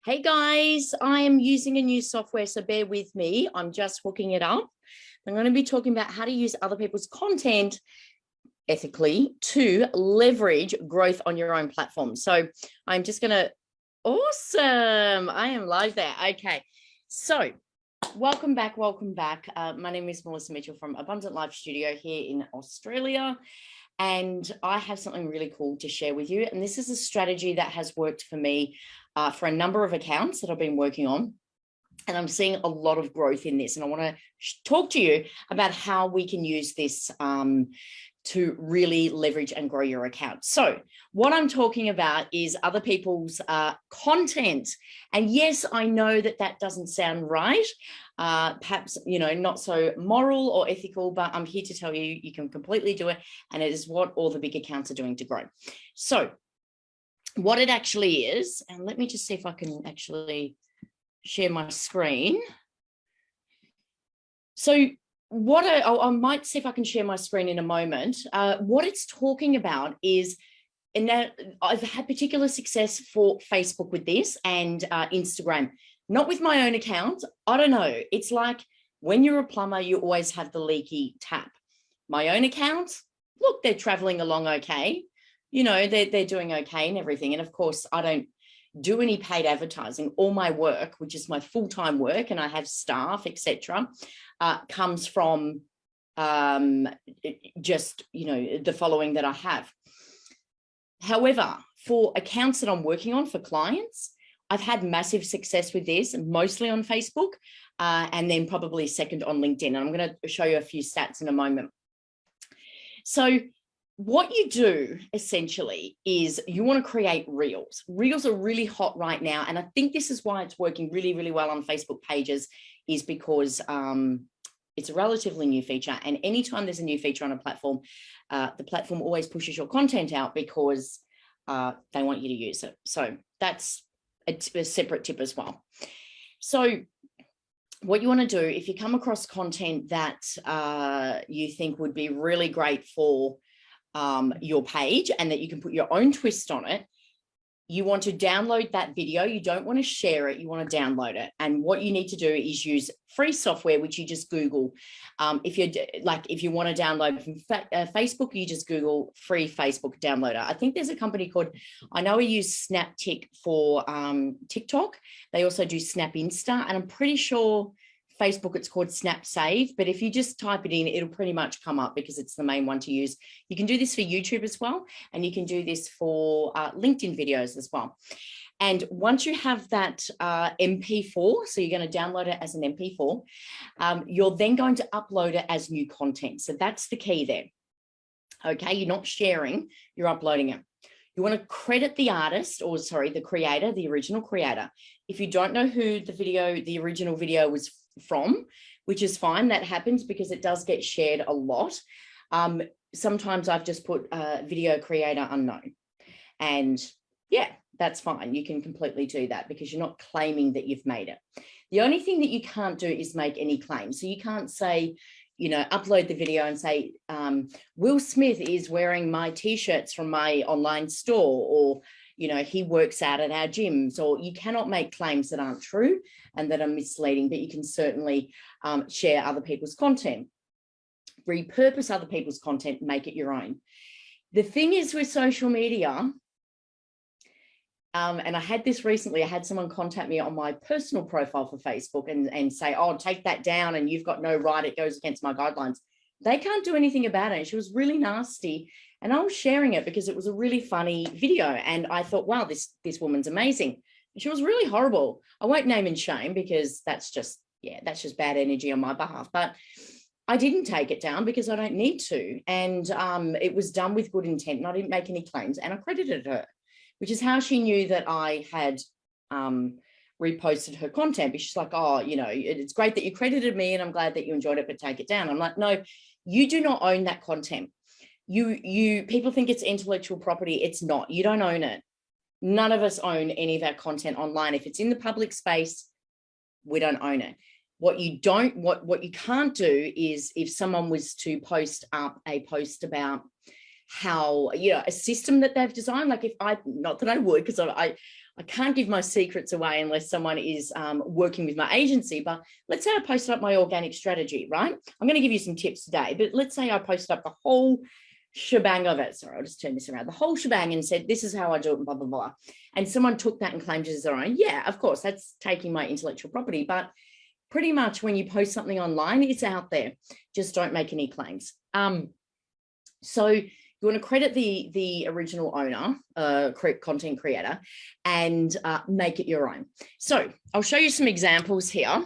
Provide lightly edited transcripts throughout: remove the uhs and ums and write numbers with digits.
Hey guys, I am using a new software, so bear with me. I'm just hooking it up. I'm going to be talking about how to use other people's content ethically to leverage growth on your own platform. So I'm just going to, awesome. I am live there. Okay. So welcome back. My name is Melissa Mitchell from Abundant Life Studio here in Australia. And I have something really cool to share with you. And this is a strategy that has worked for me for a number of accounts that I've been working on. And I'm seeing a lot of growth in this. And I want to talk to you about how we can use this to really leverage and grow your account. So what I'm talking about is other people's content. And yes, I know that that doesn't sound right. Perhaps, not so moral or ethical, but I'm here to tell you, you can completely do it. And it is what all the big accounts are doing to grow. So what it actually is, and let me just see if I can actually share my screen. So what I might see if I can share my screen in a moment. What it's talking about is, and that I've had particular success for Facebook with this and Instagram, not with my own account. I don't know. It's like when you're a plumber, you always have the leaky tap. My own account, look, they're traveling along okay. They're doing okay and everything. And of course, I don't do any paid advertising. All my work, which is my full-time work, and I have staff, etc., comes from just the following that I have. However, for accounts that I'm working on for clients, I've had massive success with this, mostly on Facebook, and then probably second on LinkedIn. And I'm going to show you a few stats in a moment. So what you do essentially is you want to create reels. Reels are really hot right now. And I think this is why it's working really, really well on Facebook pages, is because it's a relatively new feature. And anytime there's a new feature on a platform, the platform always pushes your content out because they want you to use it. So that's a separate tip as well. So what you want to do, if you come across content that you think would be really great for your page and that you can put your own twist on it, you want to download that video. You don't want to share it. You want to download it. And what you need to do is use free software, which you just Google. If you want to download from Facebook, you just Google free Facebook downloader. I think there's a company called, I know we use SnapTik for TikTok. They also do Snap Insta, and I'm pretty sure Facebook, it's called Snap Save, but if you just type it in, it'll pretty much come up because it's the main one to use. You can do this for YouTube as well, and you can do this for LinkedIn videos as well. And once you have that MP4, so you're going to download it as an MP4, you're then going to upload it as new content. So that's the key there. Okay, you're not sharing, you're uploading it. You want to credit the artist, or sorry, the creator, the original creator. If you don't know who the original video was from, which is fine, that happens because it does get shared a lot. Sometimes I've just put video creator unknown, and yeah, that's fine. You can completely do that because you're not claiming that you've made it. The only thing that you can't do is make any claims. So you can't say, upload the video and say, Will Smith is wearing my t-shirts from my online store, or he works out at our gyms, or you cannot make claims that aren't true and that are misleading, but you can certainly share other people's content, repurpose other people's content, make it your own. The thing is with social media, and I had this recently, I had someone contact me on my personal profile for Facebook and say, oh, take that down and you've got no right, it goes against my guidelines. They can't do anything about it. She was really nasty. And I was sharing it because it was a really funny video. And I thought, wow, this woman's amazing. And she was really horrible. I won't name and shame because that's just bad energy on my behalf. But I didn't take it down because I don't need to. And it was done with good intent, and I didn't make any claims, and I credited her, which is how she knew that I had reposted her content. Because she's like, oh, it's great that you credited me and I'm glad that you enjoyed it, but take it down. I'm like, no, you do not own that content. People think it's intellectual property. It's not. You don't own it. None of us own any of our content online. If it's in the public space, we don't own it. What you can't do is, if someone was to post up a post about how, a system that they've designed, like not that I would, because I I can't give my secrets away unless someone is working with my agency, but let's say I posted up my organic strategy, right? I'm going to give you some tips today, but let's say I posted up the whole shebang of it. Sorry, I'll just turn this around. The whole shebang and said, this is how I do it, and blah, blah, blah. And someone took that and claimed it as their own. Yeah, of course, that's taking my intellectual property, but pretty much when you post something online, it's out there. Just don't make any claims. So you want to credit the original owner, content creator, and make it your own. So I'll show you some examples here.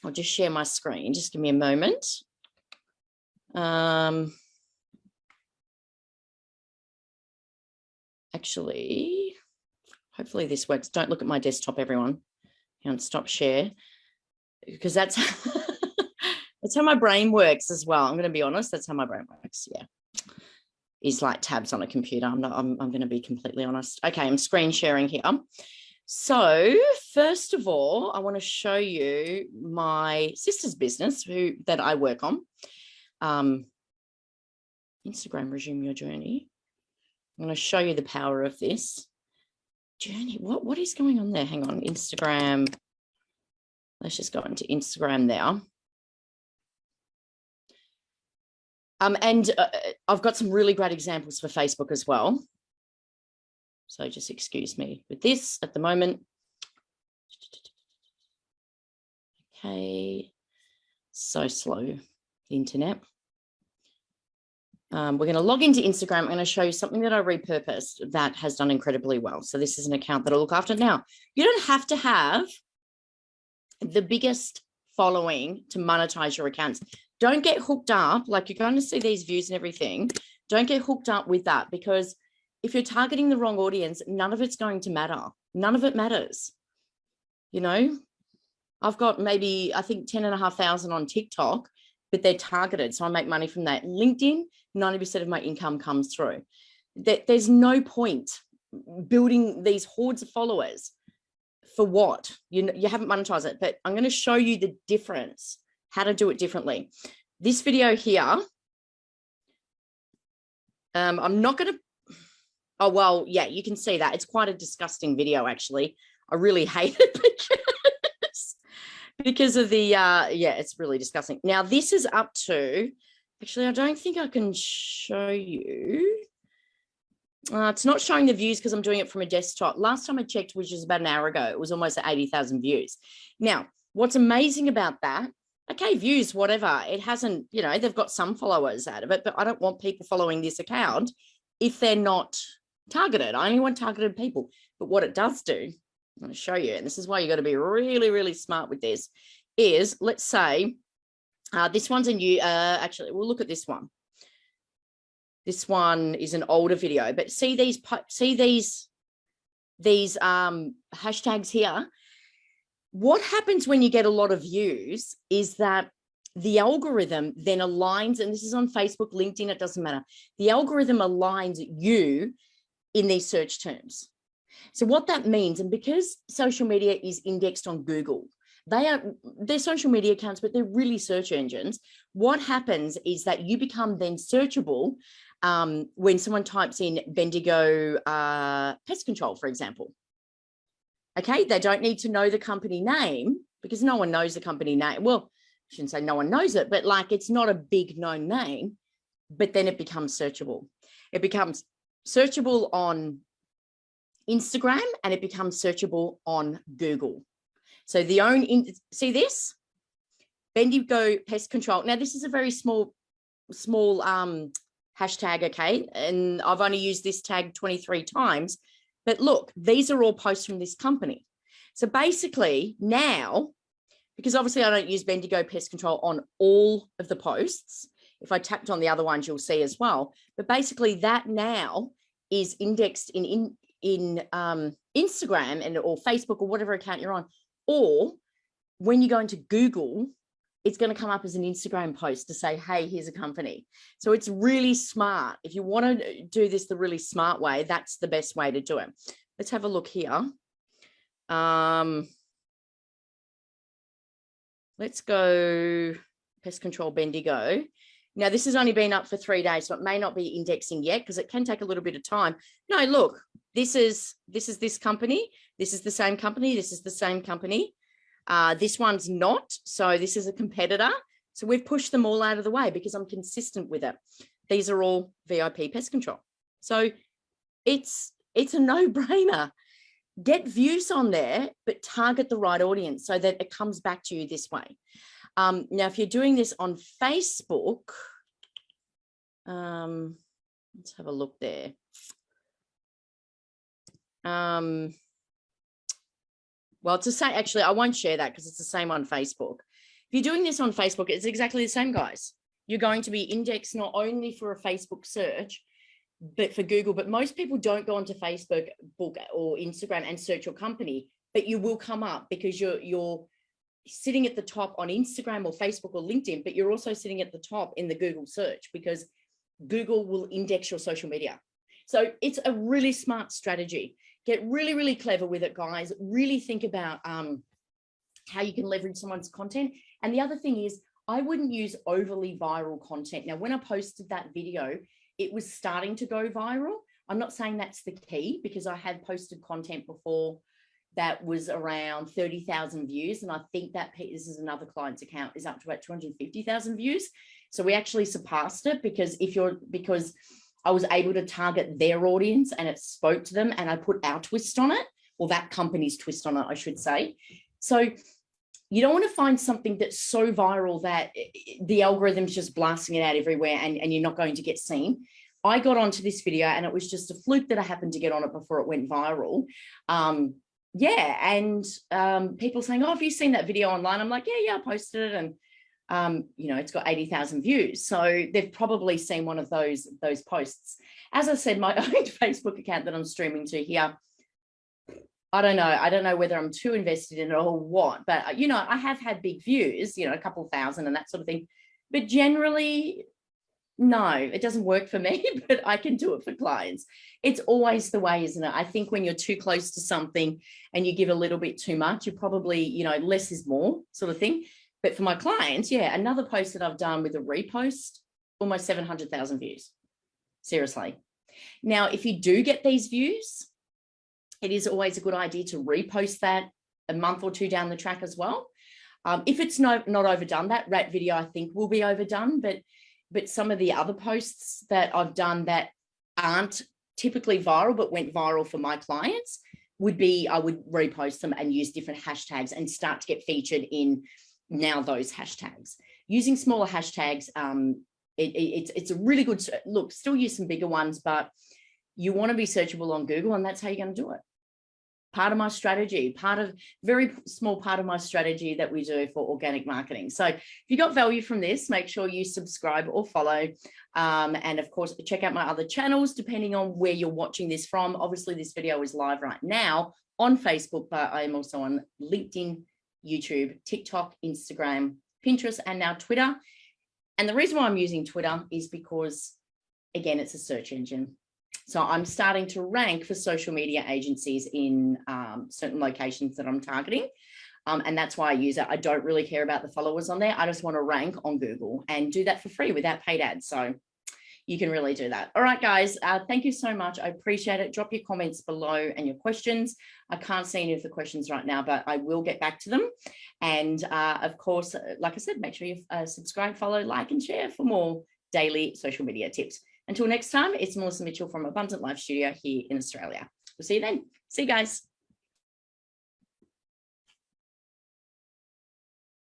I'll just share my screen. Just give me a moment. Actually, hopefully this works. Don't look at my desktop, everyone. And stop share, because that's that's how my brain works as well. I'm going to be honest. That's how my brain works. Yeah. Is like tabs on a computer. I'm going to be completely honest. Okay, I'm screen sharing here. So first of all, I want to show you my sister's business that I work on. Instagram, resume your journey. I'm going to show you the power of this journey. What is going on there? Hang on, Instagram. Let's just go into Instagram there. And I've got some really great examples for Facebook as well. So just excuse me with this at the moment. Okay, so slow, the internet. We're going to log into Instagram. I'm going to show you something that I repurposed that has done incredibly well. So this is an account that I look after. Now, you don't have to have the biggest following to monetize your accounts. Don't get hooked up, like you're going to see these views and everything. Don't get hooked up with that, because if you're targeting the wrong audience, none of it's going to matter. None of it matters. You know, I've got maybe, I think 10,500 on TikTok, but they're targeted. So I make money from that. LinkedIn, 90% of my income comes through. There's no point building these hordes of followers for what? You haven't monetized it, but I'm going to show you the difference, how to do it differently. This video here, I'm not going to, oh, well, yeah, you can see that. It's quite a disgusting video, actually. I really hate it because of the, yeah, it's really disgusting. Now, this is up to, actually, I don't think I can show you. It's not showing the views because I'm doing it from a desktop. Last time I checked, which was about an hour ago, it was almost at 80,000 views. Now, what's amazing about that, okay, views, whatever, it hasn't, you know, they've got some followers out of it, but I don't want people following this account if they're not targeted. I only want targeted people. But what it does do, I'm going to show you, and this is why you got to be really, really smart with this, is let's say this one's a new, actually, we'll look at this one. This one is an older video, but see these hashtags here. What happens when you get a lot of views is that the algorithm then aligns, and this is on Facebook, LinkedIn, it doesn't matter. The algorithm aligns you in these search terms. So what that means, and because social media is indexed on Google, they're social media accounts, but they're really search engines. What happens is that you become then searchable when someone types in Bendigo pest control, for example. Okay, they don't need to know the company name because no one knows the company name. Well, I shouldn't say no one knows it, but like it's not a big known name, but then it becomes searchable. It becomes searchable on Instagram and it becomes searchable on Google. So see this? Bendigo pest control. Now, this is a very small hashtag, okay? And I've only used this tag 23 times. But look, these are all posts from this company. So basically now, because obviously I don't use Bendigo pest control on all of the posts. If I tapped on the other ones, you'll see as well. But basically that now is indexed in Instagram or Facebook or whatever account you're on. Or when you go into Google, it's going to come up as an Instagram post to say, hey, here's a company. So it's really smart. If you want to do this the really smart way, that's the best way to do it. Let's have a look here. Let's go pest control Bendigo. Now, this has only been up for 3 days, so it may not be indexing yet because it can take a little bit of time. No, look, this is this company. This is the same company. This is the same company. This one's not. So this is a competitor. So we've pushed them all out of the way because I'm consistent with it. These are all VIP pest control. So it's a no-brainer. Get views on there, but target the right audience so that it comes back to you this way. Now, if you're doing this on Facebook, let's have a look there. Well, to say, actually, I won't share that because it's the same on Facebook. If you're doing this on Facebook, it's exactly the same, guys. You're going to be indexed not only for a Facebook search, but for Google. But most people don't go onto Facebook or Instagram and search your company, but you will come up because you're sitting at the top on Instagram or Facebook or LinkedIn, but you're also sitting at the top in the Google search because Google will index your social media. So it's a really smart strategy. Get really, really clever with it, guys. Really think about how you can leverage someone's content. And the other thing is, I wouldn't use overly viral content. Now, when I posted that video, it was starting to go viral. I'm not saying that's the key because I had posted content before that was around 30,000 views. And I think that this is another client's account is up to about 250,000 views. So we actually surpassed it because I was able to target their audience and it spoke to them and I put our twist on it, or that company's twist on it, I should say. So you don't want to find something that's so viral that the algorithm's just blasting it out everywhere and you're not going to get seen. I got onto this video and it was just a fluke that I happened to get on it before it went viral. People saying, oh, have you seen that video online? I'm like, yeah, I posted it. And, it's got 80,000 views. So they've probably seen one of those posts. As I said, my own Facebook account that I'm streaming to here, I don't know whether I'm too invested in it or what, but, I have had big views, a couple thousand and that sort of thing. But generally, no, it doesn't work for me, but I can do it for clients. It's always the way, isn't it? I think when you're too close to something and you give a little bit too much, you probably, less is more sort of thing. But for my clients, yeah, another post that I've done with a repost, almost 700,000 views. Seriously. Now, if you do get these views, it is always a good idea to repost that a month or two down the track as well. If it's not overdone, that rat video, I think, will be overdone. But some of the other posts that I've done that aren't typically viral, but went viral for my clients I would repost them and use different hashtags and start to get featured in now those hashtags. Using smaller hashtags, it's a really good look. Still use some bigger ones, but you want to be searchable on Google, and that's how you're going to do it. Part of my strategy, very small part of my strategy that we do for organic marketing. So if you got value from this, make sure you subscribe or follow. And of course, check out my other channels, depending on where you're watching this from. Obviously, this video is live right now on Facebook, but I am also on LinkedIn, YouTube, TikTok, Instagram, Pinterest, and now Twitter. And the reason why I'm using Twitter is because, again, it's a search engine. So I'm starting to rank for social media agencies in certain locations that I'm targeting. And that's why I use it. I don't really care about the followers on there. I just want to rank on Google and do that for free without paid ads. So you can really do that. All right, guys, thank you so much. I appreciate it. Drop your comments below and your questions. I can't see any of the questions right now, but I will get back to them. And of course, like I said, make sure you subscribe, follow, like, and share for more daily social media tips. Until next time, it's Melissa Mitchell from Abundant Life Studio here in Australia. We'll see you then. See you guys.